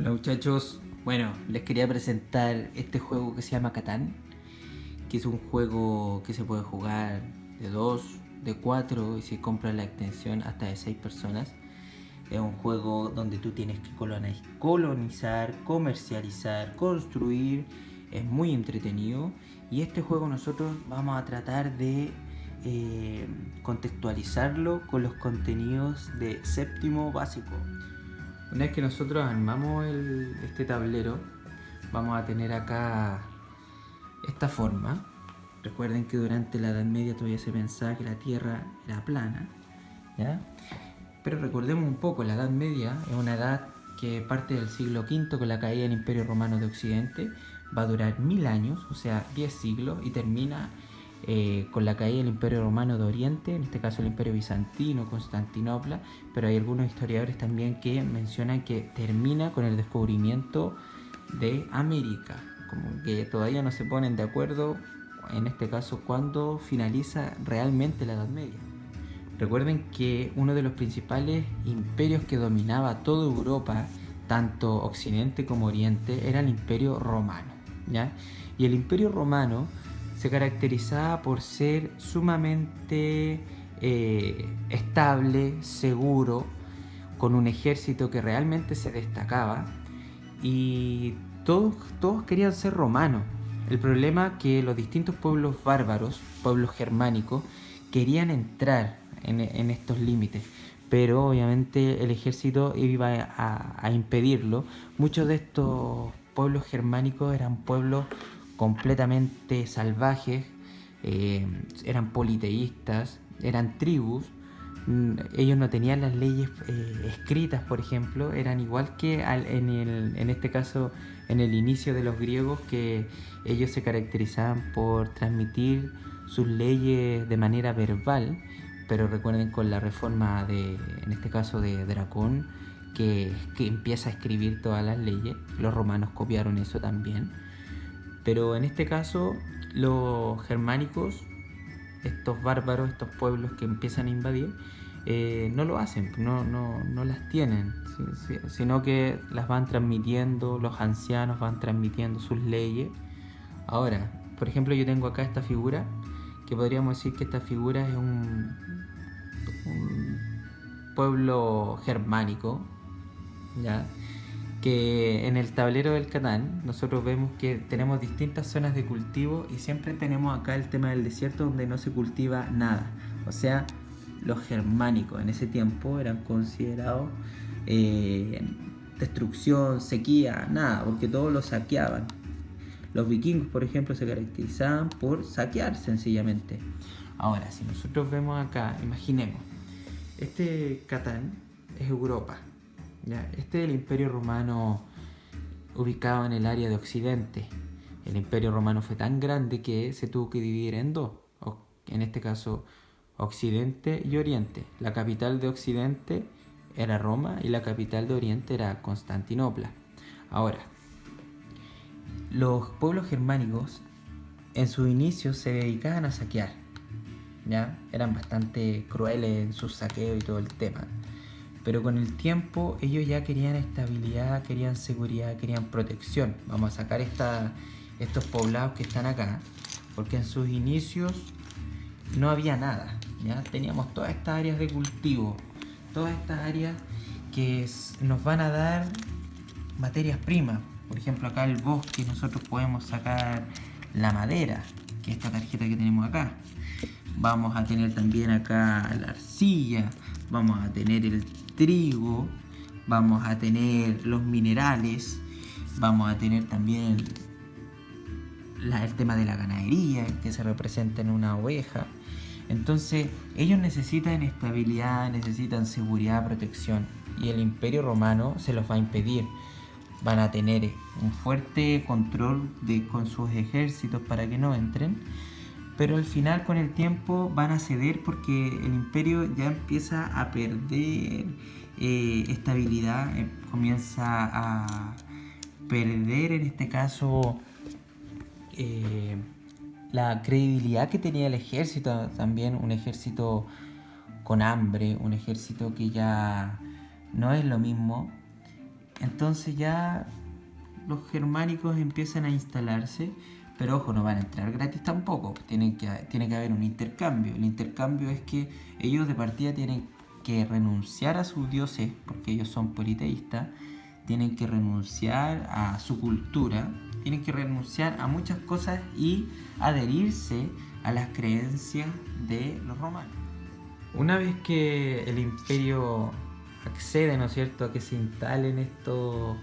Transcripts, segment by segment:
Hola muchachos, bueno, les quería presentar este juego que se llama Catán, que es un juego que se puede jugar de 2, de 4 y si compras la extensión hasta de 6 personas. Es un juego donde tú tienes que colonizar, comercializar, construir, es muy entretenido y este juego nosotros vamos a tratar de contextualizarlo con los contenidos de séptimo básico. Una vez que nosotros armamos este tablero, vamos a tener acá esta forma. Recuerden que durante la Edad Media todavía se pensaba que la Tierra era plana, ¿ya? Pero recordemos un poco, la Edad Media es una edad que parte del siglo V con la caída del Imperio Romano de Occidente, va a durar 1000 años, o sea, 10 siglos, y termina con la caída del Imperio Romano de Oriente, en este caso el Imperio Bizantino, Constantinopla, pero hay algunos historiadores también que mencionan que termina con el descubrimiento de América, como que todavía no se ponen de acuerdo, en este caso, cuándo finaliza realmente la Edad Media. Recuerden que uno de los principales imperios que dominaba toda Europa, tanto Occidente como Oriente, era el Imperio Romano, ¿ya? Y el Imperio Romano se caracterizaba por ser sumamente estable, seguro, con un ejército que realmente se destacaba y todos querían ser romanos. El problema es que los distintos pueblos bárbaros, pueblos germánicos, querían entrar en estos límites, pero obviamente el ejército iba a impedirlo. Muchos de estos pueblos germánicos eran pueblos completamente salvajes, eran politeístas, eran tribus. Ellos no tenían las leyes escritas, por ejemplo, eran igual que en este caso en el inicio de los griegos, que ellos se caracterizaban por transmitir sus leyes de manera verbal, pero recuerden con la reforma en este caso de Dracón, que empieza a escribir todas las leyes, los romanos copiaron eso también, pero en este caso los germánicos, estos bárbaros, estos pueblos que empiezan a invadir, no lo hacen, no las tienen, sino que las van transmitiendo, los ancianos van transmitiendo sus leyes. Ahora, por ejemplo, yo tengo acá esta figura, que podríamos decir que esta figura es un pueblo germánico, ¿ya? Que en el tablero del Catán nosotros vemos que tenemos distintas zonas de cultivo y siempre tenemos acá el tema del desierto donde no se cultiva nada. O sea, los germánicos en ese tiempo eran considerados eh, destrucción, sequía, nada, porque todos lo saqueaban. Los vikingos, por ejemplo, se caracterizaban por saquear sencillamente. Ahora, si nosotros vemos acá, imaginemos, este Catán es Europa, ¿ya? Este es el Imperio Romano ubicado en el área de Occidente. El Imperio Romano fue tan grande que se tuvo que dividir en dos, en este caso Occidente y Oriente. La capital de Occidente era Roma y la capital de Oriente era Constantinopla. Ahora, los pueblos germánicos en sus inicios se dedicaban a saquear, ¿ya? Eran bastante crueles en sus saqueos y todo el tema. Pero con el tiempo ellos ya querían estabilidad, querían seguridad, querían protección. Vamos a sacar estos poblados que están acá, porque en sus inicios no había nada, ¿ya? Teníamos todas estas áreas de cultivo, todas estas áreas que nos van a dar materias primas. Por ejemplo, acá el bosque nosotros podemos sacar la madera, que es esta tarjeta que tenemos acá. Vamos a tener también acá la arcilla, vamos a tener el trigo, vamos a tener los minerales, vamos a tener también el tema de la ganadería que se representa en una oveja. Entonces ellos necesitan estabilidad, necesitan seguridad, protección, y el Imperio Romano se los va a impedir. Van a tener un fuerte control con sus ejércitos para que no entren, pero al final con el tiempo van a ceder porque el imperio ya empieza a perder estabilidad, comienza a perder en este caso eh, la credibilidad que tenía el ejército, también un ejército con hambre, un ejército que ya no es lo mismo. Entonces ya los germánicos empiezan a instalarse, pero ojo, no van a entrar gratis tampoco, tiene que haber un intercambio. El intercambio es que ellos de partida tienen que renunciar a sus dioses, porque ellos son politeístas, tienen que renunciar a su cultura, tienen que renunciar a muchas cosas y adherirse a las creencias de los romanos. Una vez que el imperio accede, ¿no es cierto?, a que se instalen estos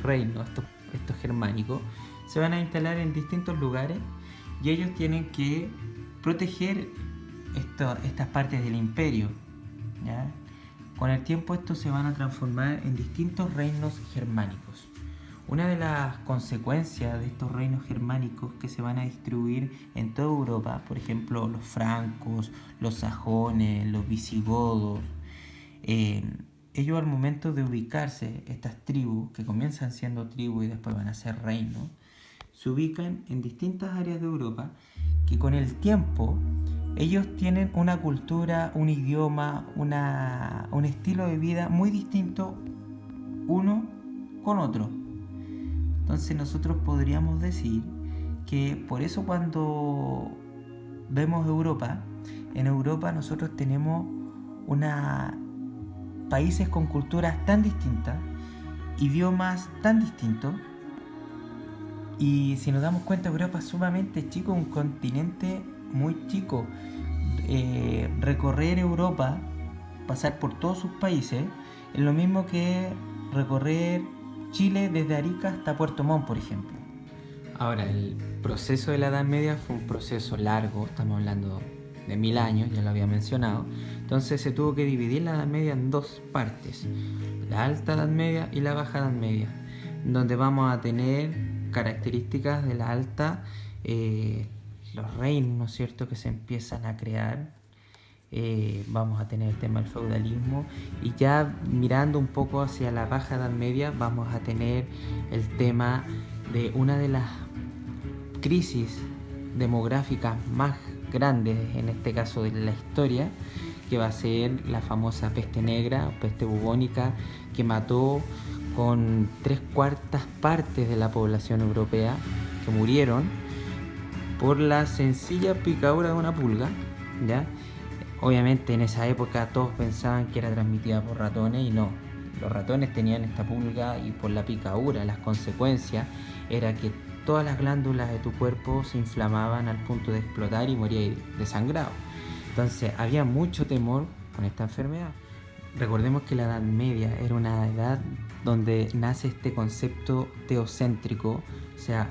reinos, estos germánicos, se van a instalar en distintos lugares y ellos tienen que proteger estas partes del imperio, ¿ya? Con el tiempo estos se van a transformar en distintos reinos germánicos. Una de las consecuencias de estos reinos germánicos que se van a distribuir en toda Europa, por ejemplo los francos, los sajones, los visigodos, ellos al momento de ubicarse, estas tribus, que comienzan siendo tribus y después van a ser reinos, se ubican en distintas áreas de Europa que con el tiempo ellos tienen una cultura, un idioma, un estilo de vida muy distinto uno con otro. Entonces nosotros podríamos decir que por eso cuando vemos Europa, en Europa nosotros tenemos países con culturas tan distintas, idiomas tan distintos, y si nos damos cuenta Europa es sumamente chico, un continente muy chico. Recorrer Europa, pasar por todos sus países, es lo mismo que recorrer Chile desde Arica hasta Puerto Montt, por ejemplo. Ahora, el proceso de la Edad Media fue un proceso largo, estamos hablando de 1000 años, ya lo había mencionado. Entonces se tuvo que dividir la Edad Media en dos partes, la Alta Edad Media y la Baja Edad Media, donde vamos a tener características de la Alta, los reinos, ¿no es cierto?, que se empiezan a crear. Vamos a tener el tema del feudalismo, y ya mirando un poco hacia la Baja Edad Media vamos a tener el tema de una de las crisis demográficas más grandes, en este caso de la historia, que va a ser la famosa peste negra o peste bubónica, que mató con 3/4 partes de la población europea, que murieron por la sencilla picadura de una pulga, ¿ya? Obviamente en esa época todos pensaban que era transmitida por ratones, y no. Los ratones tenían esta pulga, y por la picadura las consecuencias era que todas las glándulas de tu cuerpo se inflamaban al punto de explotar y morías desangrado. Entonces había mucho temor con esta enfermedad. Recordemos que la Edad Media era una edad donde nace este concepto teocéntrico, o sea,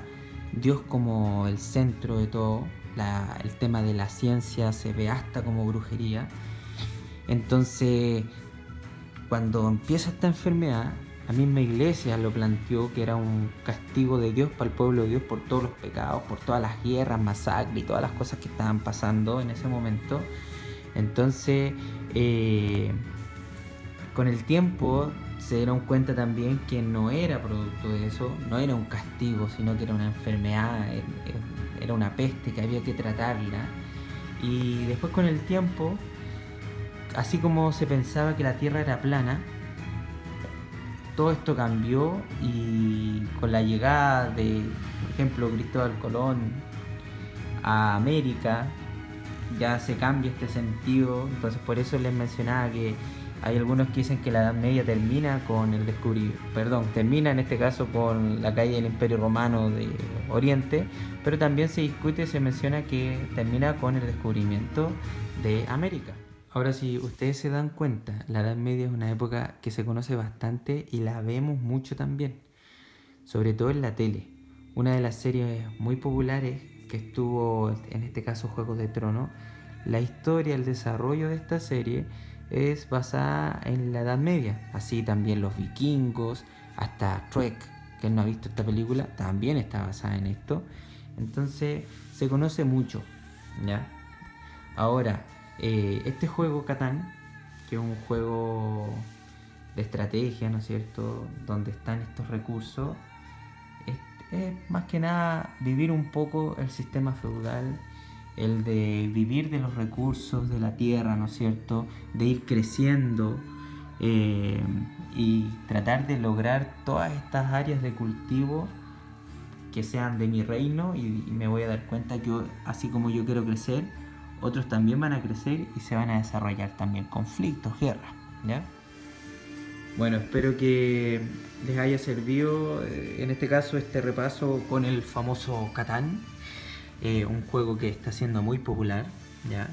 Dios como el centro de todo. El tema de la ciencia se ve hasta como brujería. Entonces, cuando empieza esta enfermedad, la misma iglesia lo planteó que era un castigo de Dios para el pueblo de Dios por todos los pecados, por todas las guerras, masacres y todas las cosas que estaban pasando en ese momento. Entonces, con el tiempo se dieron cuenta también que no era producto de eso, no era un castigo, sino que era una enfermedad, era una peste que había que tratarla. Y después con el tiempo, así como se pensaba que la Tierra era plana, todo esto cambió, y con la llegada de, por ejemplo, Cristóbal Colón a América, ya se cambia este sentido. Entonces por eso les mencionaba que hay algunos que dicen que la Edad Media termina termina en este caso con la caída del Imperio Romano de Oriente, pero también se discute, se menciona que termina con el descubrimiento de América. Ahora, si ustedes se dan cuenta, la Edad Media es una época que se conoce bastante y la vemos mucho también, sobre todo en la tele. Una de las series muy populares que estuvo, en este caso Juegos de Tronos, la historia, el desarrollo de esta serie es basada en la Edad Media. Así también los vikingos, hasta Trek, que no ha visto esta película, también está basada en esto. Entonces se conoce mucho, ¿ya? Ahora, este juego Catán, que es un juego de estrategia, ¿no es cierto?, donde están estos recursos, es más que nada vivir un poco el sistema feudal, el de vivir de los recursos de la tierra, ¿no es cierto?, de ir creciendo y tratar de lograr todas estas áreas de cultivo que sean de mi reino, y me voy a dar cuenta que así como yo quiero crecer, otros también van a crecer y se van a desarrollar también conflictos, guerras, ¿ya? Bueno, espero que les haya servido en este caso este repaso con el famoso Catán, un juego que está siendo muy popular, ¿ya?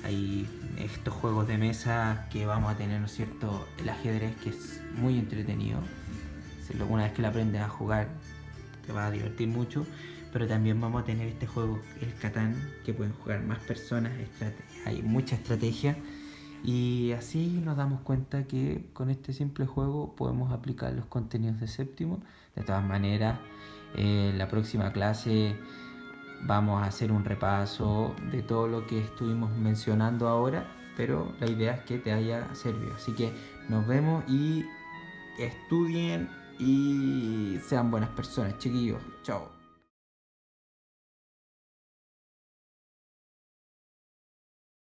Hay estos juegos de mesa que vamos a tener, ¿no es cierto? El ajedrez, que es muy entretenido. Si una vez que lo aprendes a jugar te va a divertir mucho, pero también vamos a tener este juego, el Catán, que pueden jugar más personas, hay mucha estrategia, y así nos damos cuenta que con este simple juego podemos aplicar los contenidos de séptimo. De todas maneras, la próxima clase vamos a hacer un repaso de todo lo que estuvimos mencionando ahora, pero la idea es que te haya servido. Así que nos vemos y estudien y sean buenas personas, chiquillos. Chao.